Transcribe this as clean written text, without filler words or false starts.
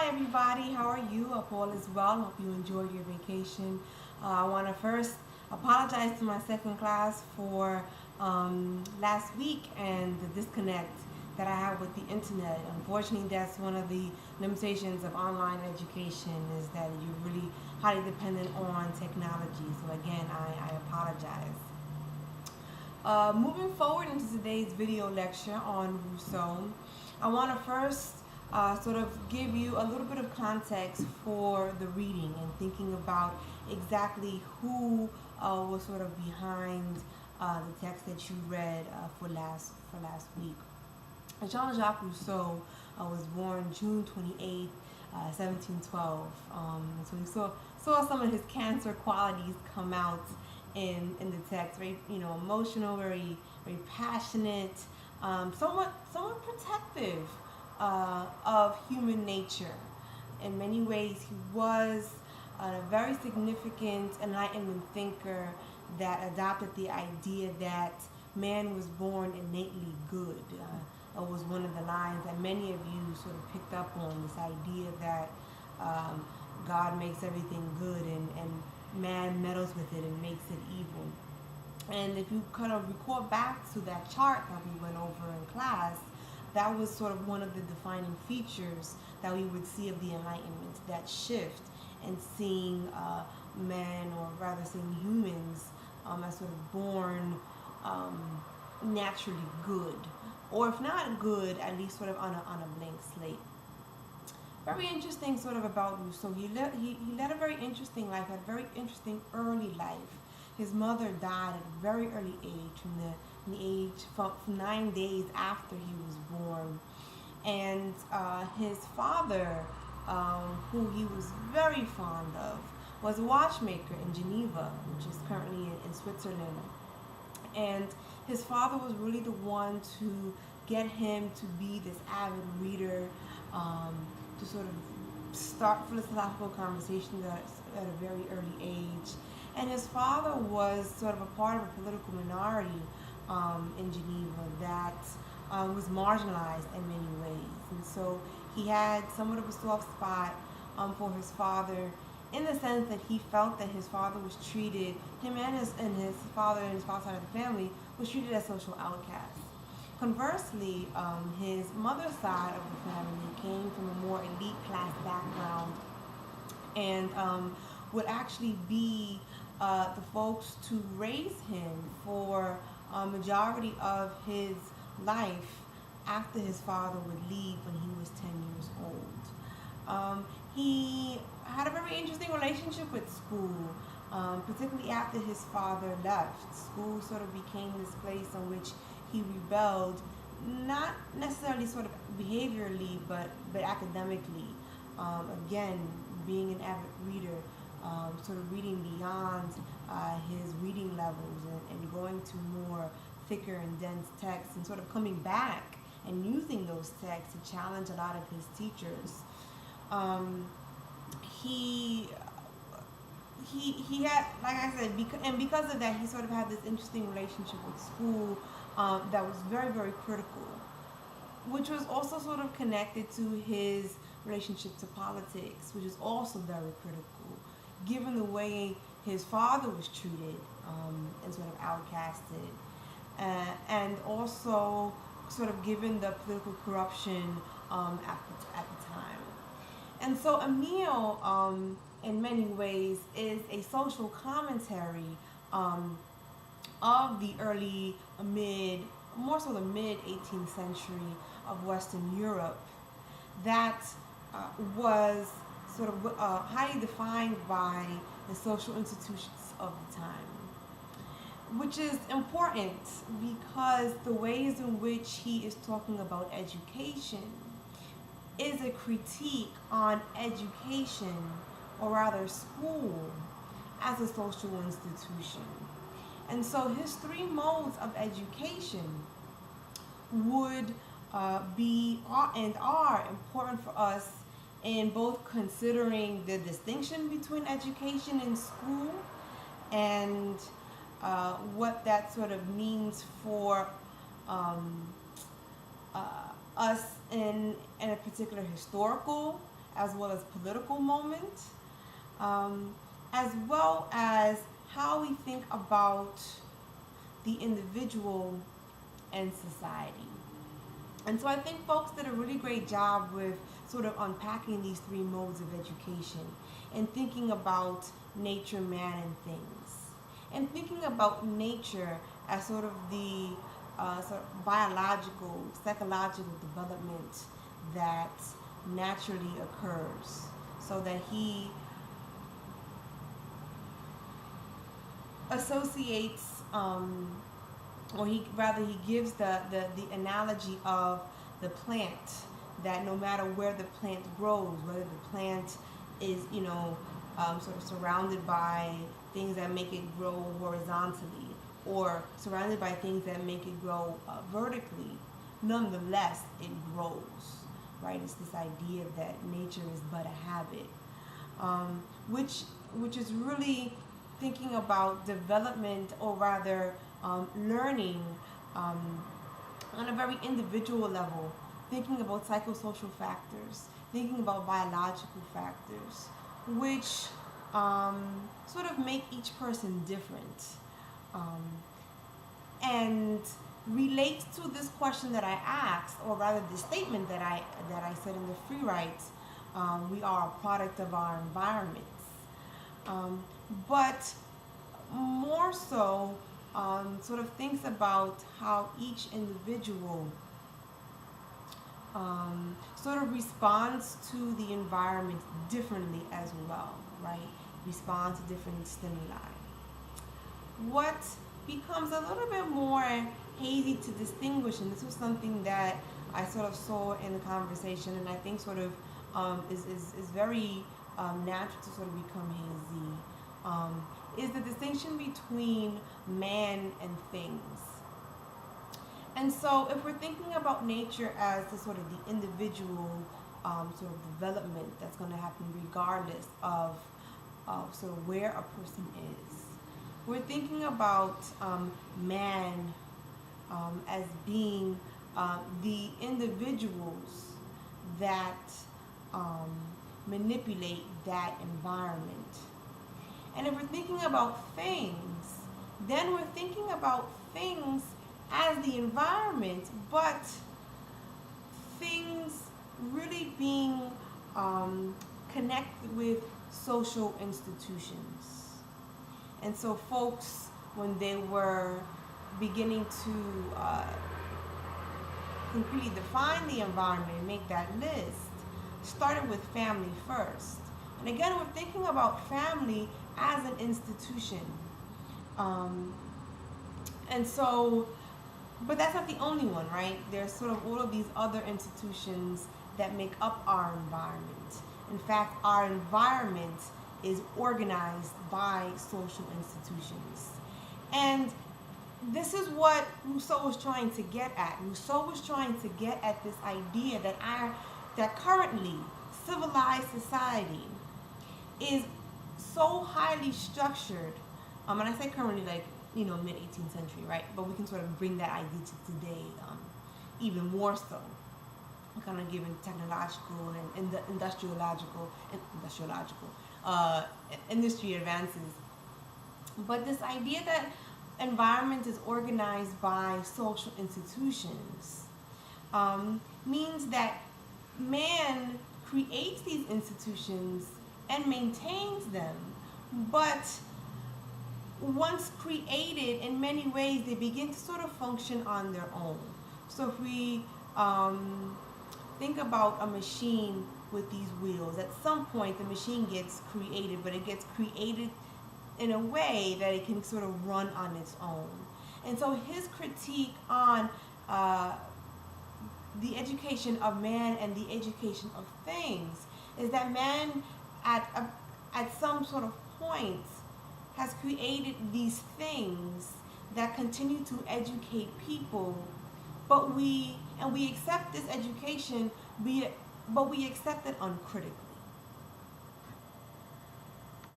everybody, how are you? Hope all is well. Hope you enjoyed your vacation. I want to first apologize to my second class for last week and the disconnect that I have with the internet. Unfortunately, that's one of the limitations of online education, is that you're really highly dependent on technology. So again, I apologize. Moving forward into today's video lecture on Rousseau, I want to first sort of give you a little bit of context for the reading and thinking about exactly who was sort of behind the text that you read for last week. Jean-Jacques Rousseau was born June 28th, 1712. So we saw some of his Cancer qualities come out in the text. Very emotional, very passionate, somewhat protective of human nature. In many ways, he was a very significant Enlightenment thinker that adopted the idea that man was born innately good. Was one of the lines that many of you sort of picked up on, this idea that God makes everything good and man meddles with it and makes it evil. And if you kind of recall back to that chart that we went over in class, that was sort of one of the defining features that we would see of the Enlightenment, that shift in seeing men, or rather seeing humans, as sort of born naturally good, or if not good, at least sort of on a blank slate. Very interesting sort of about Rousseau. He led a very interesting life, had a very interesting early life. His mother died at a very early age, from 9 days after he was born. And his father, who he was very fond of, was a watchmaker in Geneva, which is currently in Switzerland. And his father was really the one to get him to be this avid reader, to sort of start philosophical conversations at a very early age. And his father was sort of a part of a political minority in Geneva that was marginalized in many ways. And so he had somewhat of a soft spot for his father, in the sense that he felt that his father was treated, him and his father and his father's side of the family, was treated as social outcasts. Conversely, his mother's side of the family came from a more elite class background, and would actually be the folks to raise him for a majority of his life after his father would leave when he was 10 years old. He had a very interesting relationship with school, particularly after his father left. School sort of became this place in which he rebelled, not necessarily sort of behaviorally, but academically. Again, being an avid reader, sort of reading beyond his reading levels and going to more thicker and dense texts, and sort of coming back and using those texts to challenge a lot of his teachers. He had, like I said, because of that, he sort of had this interesting relationship with school that was very, very critical, which was also sort of connected to his relationship to politics, which is also very critical, given the way his father was treated and sort of outcasted, and also sort of given the political corruption at the time. And so Emile, in many ways, is a social commentary of the early, more so the mid 18th century of Western Europe, that was sort of highly defined by the social institutions of the time, which is important because the ways in which he is talking about education is a critique on education, or rather school, as a social institution. And so his three modes of education would be and are important for us in both considering the distinction between education and school, and what that sort of means for us in a particular historical as well as political moment, as well as how we think about the individual and society. And so I think folks did a really great job with sort of unpacking these three modes of education and thinking about nature, man, and things. And thinking about nature as sort of the sort of biological, psychological development that naturally occurs, so that he associates, or he gives the analogy of the plant, that no matter where the plant grows, whether the plant is sort of surrounded by things that make it grow horizontally, or surrounded by things that make it grow vertically, nonetheless it grows, right? It's this idea that nature is but a habit, which is really thinking about development, or rather learning on a very individual level, thinking about psychosocial factors, thinking about biological factors, which sort of make each person different, and relates to this question that I asked, or rather the statement that I said in the free writes, we are a product of our environments, but more so sort of thinks about how each individual sort of responds to the environment differently as well, right? Responds to different stimuli. What becomes a little bit more hazy to distinguish, and this was something that I sort of saw in the conversation, and I think sort of is very natural to sort of become hazy, is the distinction between man and things. And so if we're thinking about nature as the sort of the individual sort of development that's going to happen regardless of sort of where a person is, we're thinking about man as being the individuals that manipulate that environment. And if we're thinking about things, then we're thinking about things as the environment, but things really being connected with social institutions. And so folks, when they were beginning to completely define the environment and make that list, started with family first. And again, we're thinking about family as an institution. And so, but that's not the only one, right? There's sort of all of these other institutions that make up our environment. In fact, our environment is organized by social institutions. And this is what Rousseau was trying to get at. Rousseau was trying to get at this idea that currently civilized society is so highly structured, and I say currently, like, mid-18th century, right? But we can sort of bring that idea to today, even more so, kind of given technological and industry advances. But this idea that environment is organized by social institutions means that man creates these institutions and maintains them, but once created, in many ways they begin to sort of function on their own. So if we think about a machine with these wheels, at some point the machine gets created, but it gets created in a way that it can sort of run on its own. And so his critique on the education of man and the education of things is that man at some sort of point has created these things that continue to educate people, but we accept this education, but we accept it uncritically.